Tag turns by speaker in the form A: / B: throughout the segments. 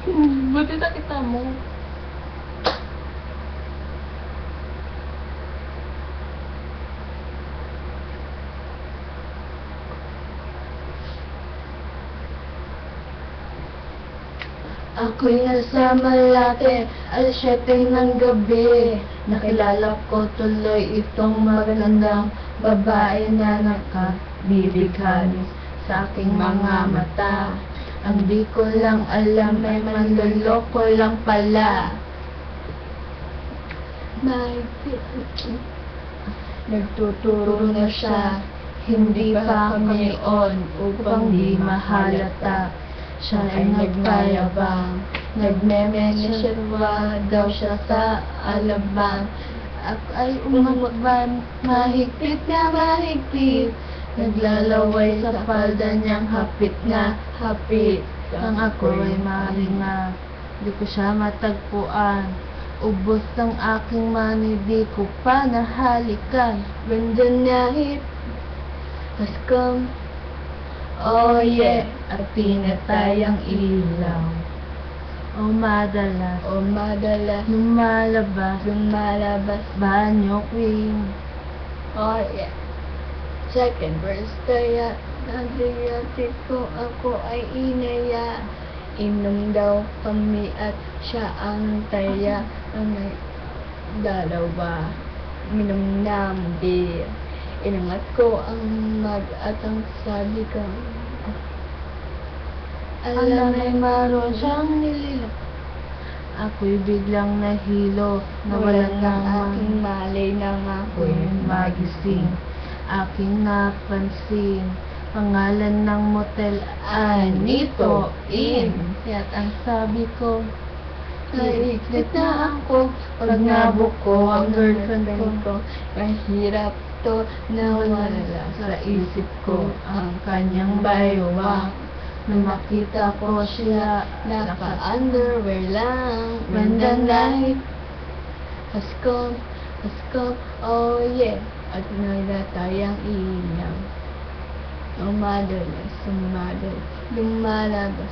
A: Buti nakita mo.
B: Ako'y nasa Malate, alas 7 ng gabi. Nakilala ko tuloy itong magandang babae na nakabibighanis sa aking mga mata. Ang di ko lang alam ay manloloko lang pala. Nagtuturo na siya, hindi pa kami on upang di mahalata. Siya ay nagpayabang, nagme-message daw siya sa alabang. Ako ay umakban, mahigpit na mahigpit. Naglalaway sa palda niyang hapit na hapit. Ang ako ay malinga, di ko siya matagpuan. Ubos ang aking money, di ko pa nahalikan. When the night has come, oh yeah, at pinatayang ilaw. Oh madalas, lumalabas, banyo queen. Oh yeah. Second verse, kaya nagayatid ko ako ay inaya. Inom daw kami at siya ang taya. Ang dalawa, minom ng beer. Inangat ko ang mag at ang sabi ko, alam ay maroon siyang nililap. Ako'y biglang nahilo, nawalan ng aking malay nang ako'y magising. Aking napansin, pangalan ng motel, Anito Inn. Kaya't ang sabi ko, naiglit na ako. Pag nabuk ko ang girlfriend ko, mahirap to nawala sa isip ko ang kanyang baywang. Nung makita ko siya, naka-underwear lang. When the night has come, oh yeah, at nalatayang ilaw. Madalas, lumalabas,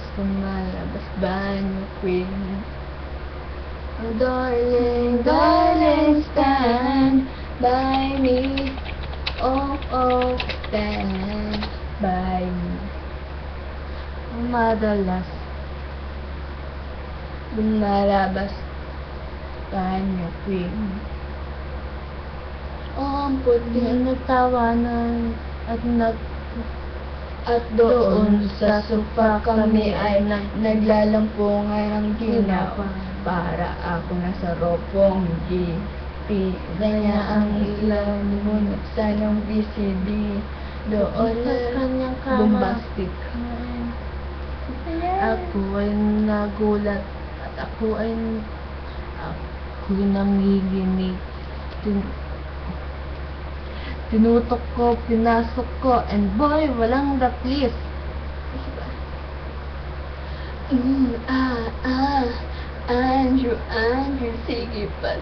B: banyo queen. Oh darling, stand by me. Oh, stand by me. Madalas, lumalabas, banyo queen. Oh, ang puti, nagtawanan at doon sa sofa kami ay naglalampungan ng ginaw. Para ako nasa ropong GP. Kanya ang ilaw, binuksan ng VCD. Doon sa kanyang kama, bombastic. Ako ay nagulat at ako'y nanginginig. Tinutok ko, pinasok ko, and boy, walang daklis. Andrew, sige pa.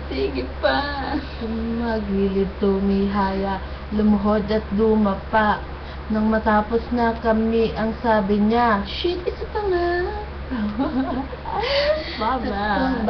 B: Magilid tumihaya, lumuhod at dumapa. Nang matapos na kami, ang sabi niya, shit, isa pa nga. Bye-bye.